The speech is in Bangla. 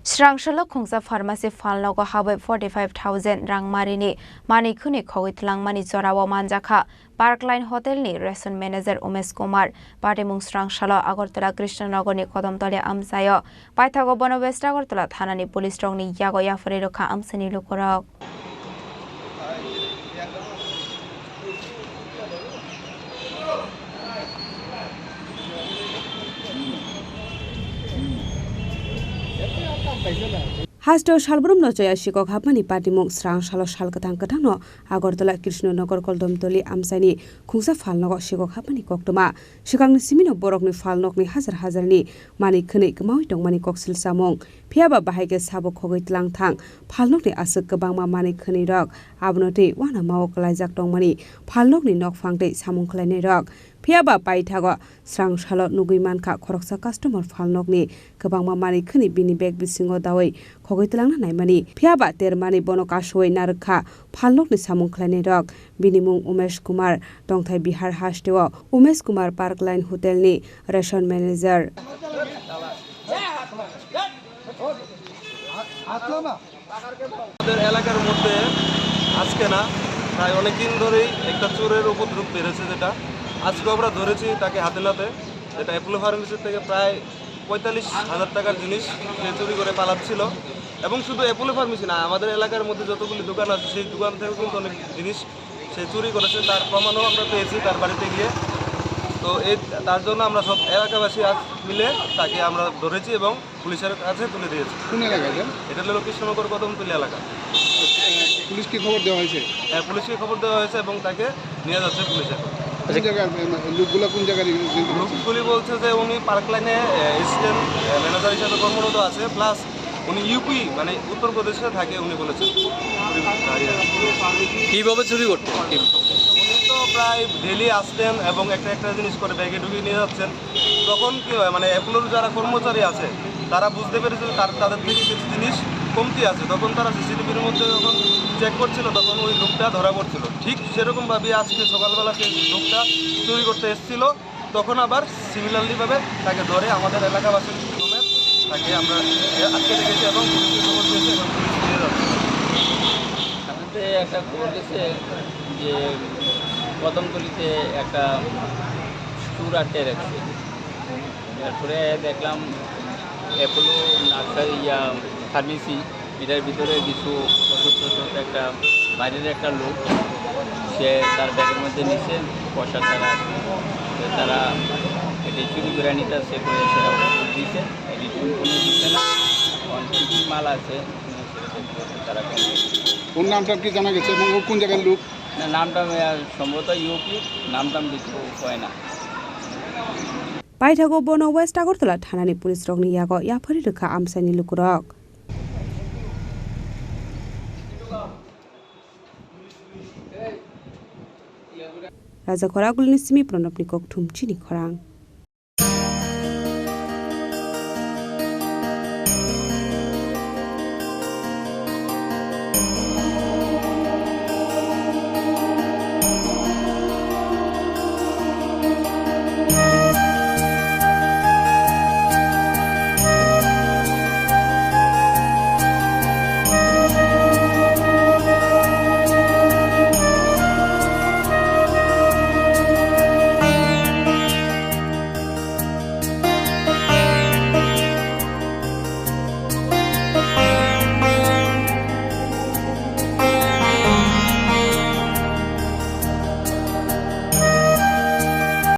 Srangshalo khungsa pharmacy Phalnokko habai 45,000 Rangmarini Khuni KhogwiTwlangmani Jorao ManjakhaParkline Hotelni RationManager Umesh Kumar Patimung Srangshalo Agartala Krishnanagorni Kodamtali Amsayo Paithago Bono West Agartala Thanani Police Rangni Yago Yafari Rokha Amsani Lukorok Hasdo Shalbrum no Joya Shikok Hapani Patimung Srangshalo Shalkatang Katano Agartala Krishnanagor Kodomtoli Amsani Khungsa Phalnokko Shikok Hapani Koktoma Shikangni Simino Borokni Phalnokni Hazarni Mani Khuni KhogwiTwlangmani Koksil Samong Phiaba Bahaige Sabo KhogwiTwlangthang Phalnokni Asuk Kabangma Mani Khuni Rok Abnoti Wana Mao Klaijak Tongmani Phalnokni Nokfangte Samong Khlainai Rok Phiaba Paithago Srangshalo Nuguimanka Khoroksa Customer Phalnokni Kabangma Mani Khuni Bini Bag Bisingo Dawai KhogwiTwlangna naimani Phiaba Termani Bonokashoi Narkha Phalnokni Samong Khlainai Rok Binimung Umesh Kumar Tongthai Bihar Hasteo Umesh Kumar Parkline Hotelni RationManager আমাদের এলাকার মধ্যে আজকে না প্রায় অনেক দিন ধরেই একটা চোরের উপদ্রব বেড়েছে যেটা আজকে আমরা ধরেছি তাকে হাতে নাতে যেটা অ্যাপোলো ফার্মেসি থেকে প্রায় 45,000 টাকার জিনিস সে চুরি করে পালাচ্ছিল এবং শুধু অ্যাপোলো ফার্মেসি না আমাদের এলাকার মধ্যে যতগুলি দোকান আছে সেই দোকান থেকে কিন্তু অনেক জিনিস সে চুরি করেছে তার প্রমাণও আমরা পেয়েছি তার বাড়িতে গিয়ে তো তার জন্য আমরা সব এলাকাবাসী আজ মিলে তাকে আমরা ধরেছি এবং পুলিশের কাছে তুলে দিয়েছি। কোন এলাকা এটা হলো কৃষ্ণনগর কদমতলী এলাকা। পুলিশকে খবর দেওয়া হয়েছে? হ্যাঁ পুলিশকে খবর দেওয়া হয়েছে এবং তাকে নিয়ে যাচ্ছে পুলিশে। কোন জায়গায় লোকগুলো কোন জায়গায়? লোকগুলি বলছে যে উনি পার্কলাইনে অ্যাসিস্ট্যান্ট ম্যানেজার হিসাবে কর্মরত আছে প্লাস উনি ইউপি মানে উত্তরপ্রদেশে থাকে উনি বলেছেন। কীভাবে চুরি করতেন? উনি তো প্রায় ডেলি আসতেন এবং একটা জিনিস করে ব্যাগে ঢুকিয়ে নিয়ে যাচ্ছেন তখন কী হয় মানে অ্যাপোলোর যারা কর্মচারী আছে তারা বুঝতে পেরেছিল তাদের থেকে কিছু জিনিস কমতি আছে তখন তারা সিসিটিভির মধ্যে যখন চেক করছিল তখন ওই লোকটা ধরা পড়ছিল ঠিক সেরকমভাবে আজকে সকালবেলা সেই লোকটা চুরি করতে এসেছিল তখন আবার সিমিলারলিভাবে তাকে ধরে আমাদের এলাকাবাসীর সমেত তাকে আমরা আজকে দেখেছি এবং পুলিশকে খবর দিয়েছি এবং পুলিশ নিয়ে যাচ্ছে। আমাদের একটা খবর দিয়েছে যে কদমতলিতে একটা চুর আটকে রাখছে তারপরে দেখলাম অ্যাপোলো নার্সারি ফার্মেসি এটার ভিতরে কিছু ওষুধ একটা বাইরের একটা লোক সে তার ব্যাগের মধ্যে নিচ্ছে পয়সা ছাড়া তারা এটি চুরি করে নিতে সে করে সেটা দিচ্ছে এটি কোনো দিচ্ছে না কী কী মাল আছে তারা কোন নামটা কি জানা গেছে এবং কোন জায়গার লোক? না নামটা সম্ভবত ইউপি নামটা কিছু হয় না। Paithago Bono West Agartala Thanani Police Rangni Yago Yafari Rokha Amsani Lukorok Raja Khorang Gulni Simi Pranopni Kokthum Chini Khorang